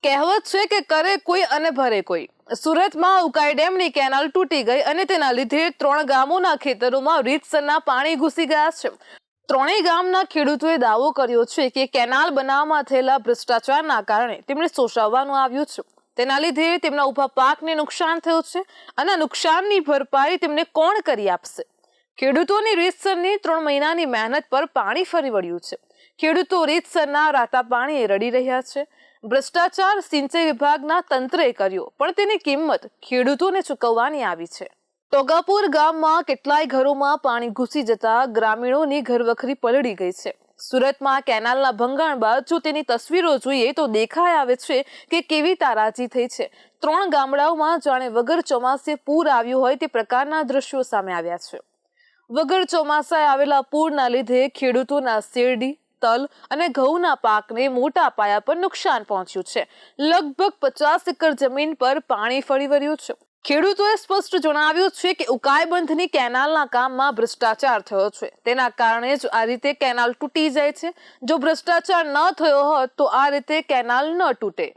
કહેવત છે કે કરે કોઈ અને ભરે કોઈ. સુરતમાં ઉકાઈ ડેમની કેનાલ તૂટી ગઈ અને તેના લીધે 3 ગામોના ખેતરોમાં રીતસરના પાણી ઘૂસી ગયા છે. ત્રણેય ગામના ખેડૂતોએ દાવો કર્યો છે કે કેનાલ બનાવવામાં થયેલા ભ્રષ્ટાચારના કારણે તેમને શોષાવવાનું આવ્યું છે. તેના લીધે તેમના ઊભા પાકને નુકસાન થયું છે અને નુકસાનની ભરપાઈ તેમને કોણ કરી આપશે? ખેડૂતોની રીતસરની 3 મહિનાની મહેનત પર પાણી ફરી વળ્યું છે. ખેડૂતો રીતસરના રાતા પાણીએ રડી રહ્યા છે. ભ્રષ્ટાચાર સિંચાઈ વિભાગના તંત્રએ કર્યો, પણ તેની કિંમત ખેડૂતોને ચૂકવવાની આવી છે. ટોગાપુર ગામમાં કેટલાય ઘરોમાં પાણી ઘૂસી જતા ગ્રામીણોની ઘરવખરી પલળી ગઈ છે. સુરતમાં કેનાલના ભંગાણ બાદ જો તેની તસવીરો જોઈએ તો દેખાઈ આવે છે કે કેવી તારાજી થઈ છે. 3 ગામડાઓમાં જાણે વગર ચોમાસે પૂર આવ્યું હોય તે પ્રકારના દ્રશ્યો સામે આવ્યા છે. વગર ચોમાસાએ આવેલા પૂરના લીધે ખેડૂતોના શેરડી, તલ અને ઘઉંના પાકને મોટા પાયા પર નુકસાન પહોંચ્યું છે. લગભગ 50 એકર જમીન પર પાણી ફરી વળ્યું છે. ખેડૂતોએ સ્પષ્ટ જણાવ્યું છે કે ઉકાઈ બંધની કેનાલના કામમાં ભ્રષ્ટાચાર થયો છે. તેના કારણે જ આ રીતે કેનાલ તૂટી જાય છે. જો ભ્રષ્ટાચાર ન થયો હોત તો આ રીતે કેનાલ ન તૂટે.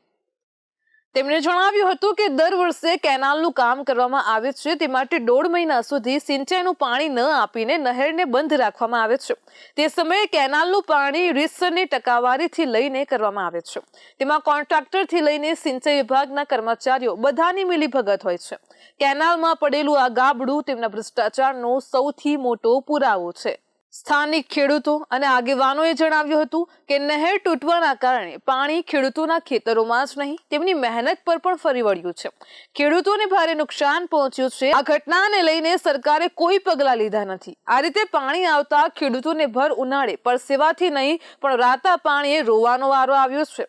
તેમણે જણાવ્યું હતું કે દર વર્ષે કેનાલનું કામ કરવામાં આવે છે. તે માટે 1.5 મહિના સુધી સિંચાઈનું પાણી ન આપીને નહેરને બંધ રાખવામાં આવે છે. તે સમયે કેનાલનું પાણી રીતસરની ટકાવારીથી લઈને કરવામાં આવે છે. તેમાં કોન્ટ્રાક્ટરથી લઈને સિંચાઈ વિભાગના કર્મચારીઓ બધાની મિલીભગત હોય છે. કેનાલમાં પડેલું આ ગાબડું તેમના ભ્રષ્ટાચારનો સૌથી મોટો પુરાવો છે. સ્થાનિક ખેડૂતો અને આગેવાનોએ જણાવ્યું હતું કે નહેર તૂટવાના કારણે પાણી ખેડૂતોના ખેતરોમાં જ નહીં તેમની મહેનત પર પણ ફરી વળ્યું છે. ખેડૂતોને ભારે નુકસાન પહોંચ્યું છે. આ ઘટનાને લઈને સરકારે કોઈ પગલાં લીધા નથી. આ રીતે પાણી આવતા ખેડૂતોને ભર ઉનાળે પરસેવાથી નહીં પણ રાતા પાણીએ રોવાનો વારો આવ્યો છે.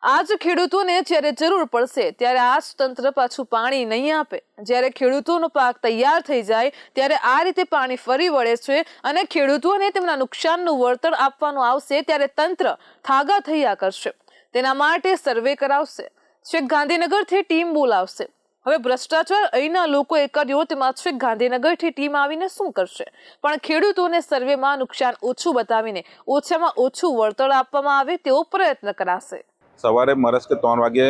આજ ખેડૂતોને જ્યારે જરૂર પડશે ત્યારે આ જ તંત્ર પાછું પાણી નહીં આપે. જ્યારે ખેડૂતોનો પાક તૈયાર થઈ જાય ત્યારે આ રીતે પાણી ફરી વળે છે અને ખેડૂતોને તેમના નુકસાનનું વળતર આપવાનું આવશે ત્યારે તંત્ર થાગા થયા કરશે. તેના માટે સર્વે કરાવશે. છેક ગાંધીનગરથી ટીમ બોલાવશે. હવે ભ્રષ્ટાચાર અહીંના લોકોએ કર્યો તેમાં છેક ગાંધીનગરથી ટીમ આવીને શું કરશે? પણ ખેડૂતોને સર્વેમાં નુકસાન ઓછું બતાવીને ઓછામાં ઓછું વળતર આપવામાં આવે તેવો પ્રયત્ન કરાશે. સવારે મરસ કે 3 વાગે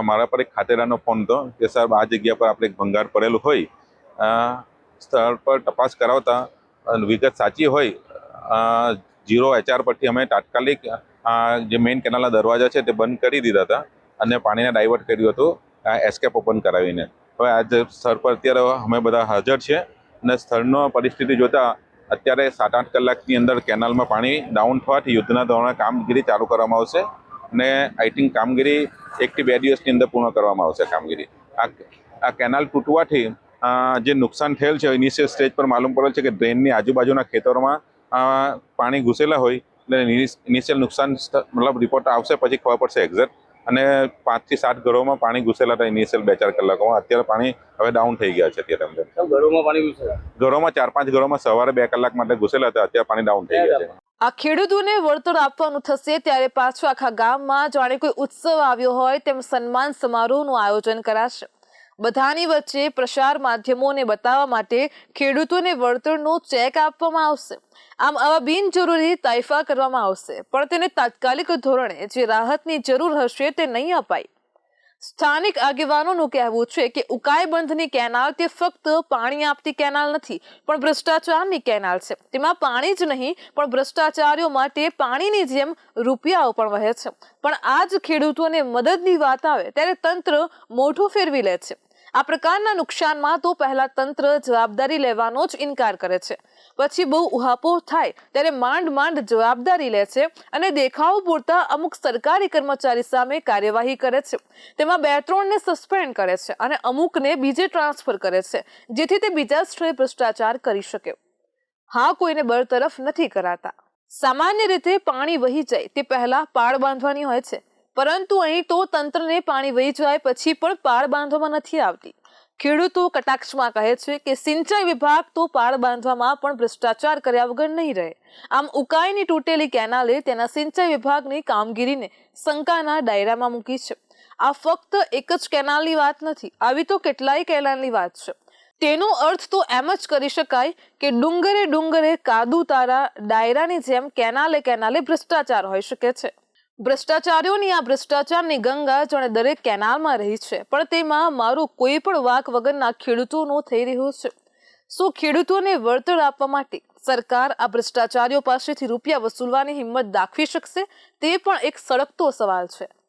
મારા પર એક ખાતેદારનો ફોન હતો કે સાહેબ આ જગ્યા પર આપણે એક ભંગાર પડેલું હોય, સ્થળ પર તપાસ કરાવતા વિગત સાચી હોય 0 HR પરથી અમે તાત્કાલિક જે મેઇન કેનાલના દરવાજા છે તે બંધ કરી દીધા હતા અને પાણીને ડાયવર્ટ કર્યું હતું એસ્કેપ ઓપન કરાવીને. હવે આજ સ્થળ પર અત્યારે અમે બધા હાજર છે અને સ્થળનો પરિસ્થિતિ જોતા અત્યારે 7-8 કલાકની અંદર કેનાલમાં પાણી ડાઉન થવાથી યુદ્ધના ધોરણે કામગીરી ચાલુ કરવામાં આવશે અને આઈ થિંક કામગીરી 1 થી 2 દિવસની અંદર પૂર્ણ કરવામાં આવશે કામગીરી. આ કેનાલ તૂટવાથી જે નુકસાન થયેલ છે ઇનિશિયલ સ્ટેજ પર માલુમ પડેલ છે કે ડ્રેનની આજુબાજુના ખેતરોમાં પાણી ઘૂસેલા હોય એટલે ઇનિશિયલ નુકસાન મતલબ રિપોર્ટ આવશે પછી ખબર પડશે એક્ઝેક્ટ. અને 5 થી 7 ઘરોમાં પાણી ઘૂસેલા હતા ઇનિશિયલ 2-4 કલાકોમાં. અત્યારે પાણી હવે ડાઉન થઈ ગયા છે. અત્યારે ઘરોમાં પાણી ઘૂસેલા, ઘરોમાં 4-5 ઘરોમાં સવારે 2 કલાક માટે ઘૂસેલા હતા. અત્યારે પાણી ડાઉન થઈ ગયા છે. આ ખેડૂતોને વળતર આપવાનું થશે ત્યારે પાછું આખા ગામમાં જાણે કોઈ ઉત્સવ આવ્યો હોય તેમ સન્માન સમારોહનું આયોજન કરાશે. બધાની વચ્ચે પ્રસાર માધ્યમોને બતાવવા માટે ખેડૂતોને વળતરનો ચેક આપવામાં આવશે. આમ આવા બિનજરૂરી તાઇફા કરવામાં આવશે પણ તેને તાત્કાલિક ધોરણે જે રાહતની જરૂર હશે તે નહીં અપાય. સ્થાનિક આગેવાનોનું કહેવું છે કે ઉકાઈ બંધની કેનાલ તે ફક્ત પાણી આપતી કેનાલ નથી પણ ભ્રષ્ટાચારની કેનાલ છે. તેમાં પાણી જ નહીં પણ ભ્રષ્ટાચારીઓ માટે પાણીની જેમ રૂપિયાઓ પણ વહે છે. પણ આ જ ખેડૂતોને મદદની વાત આવે ત્યારે તંત્ર મોઢું ફેરવી લે છે. આ પ્રકારના નુકસાનમાં તો પહેલા તંત્ર જવાબદારી લેવાનો જ ઇનકાર કરે છે. પછી બહુ ઉહાપોહ થાય ત્યારે માંડ જવાબદારી લે છે અને દેખાવ પૂરતા અમુક સરકારી કર્મચારી સામે કાર્યવાહી કરે છે. તેમાં 2-3 ને સસ્પેન્ડ કરે છે અને અમુકને બીજે ટ્રાન્સફર કરે છે જેથી તે બીજા સ્થળે ભ્રષ્ટાચાર કરી શકે. હા, કોઈને બરતરફ નથી કરાતા. સામાન્ય રીતે પાણી વહી જાય તે પહેલા પાળ બાંધવાની હોય છે પરંતુ અહીં તો તંત્રને પાણી વહી જાય પછી પણ પાળ બાંધવામાં નથી આવતી. ખેડૂતો કટાક્ષમાં કહે છે કે સિંચાઈ વિભાગ તો પાળ બાંધવામાં પણ ભ્રષ્ટાચાર કર્યા વગર નહીં રહે. આમ ઉકાઈની તૂટેલી કેનાલે તેના સિંચાઈ વિભાગની કામગીરીને શંકાના દાયરામાં મૂકી છે. આ ફક્ત એક જ કેનાલની વાત નથી, આવી તો કેટલાય કેનાલની વાત છે. તેનો અર્થ તો એમ જ કરી શકાય કે ડુંગરે કાદુ તારા ડાયરાની જેમ કેનાલે ભ્રષ્ટાચાર હોઈ શકે છે. ભ્રષ્ટાચારીઓની આ ભ્રષ્ટાચારની ગંગા જાણે દરેક કેનાલમાં રહી છે, પણ તેમાં મારું કોઈ પણ વાક વગરના ખેડૂતોનું થઈ રહ્યું છે. શું ખેડૂતોને વળતર આપવા માટે સરકાર આ ભ્રષ્ટાચારીઓ પાસેથી રૂપિયા વસૂલવાની હિંમત દાખવી શકશે? તે પણ એક સળગતો સવાલ છે.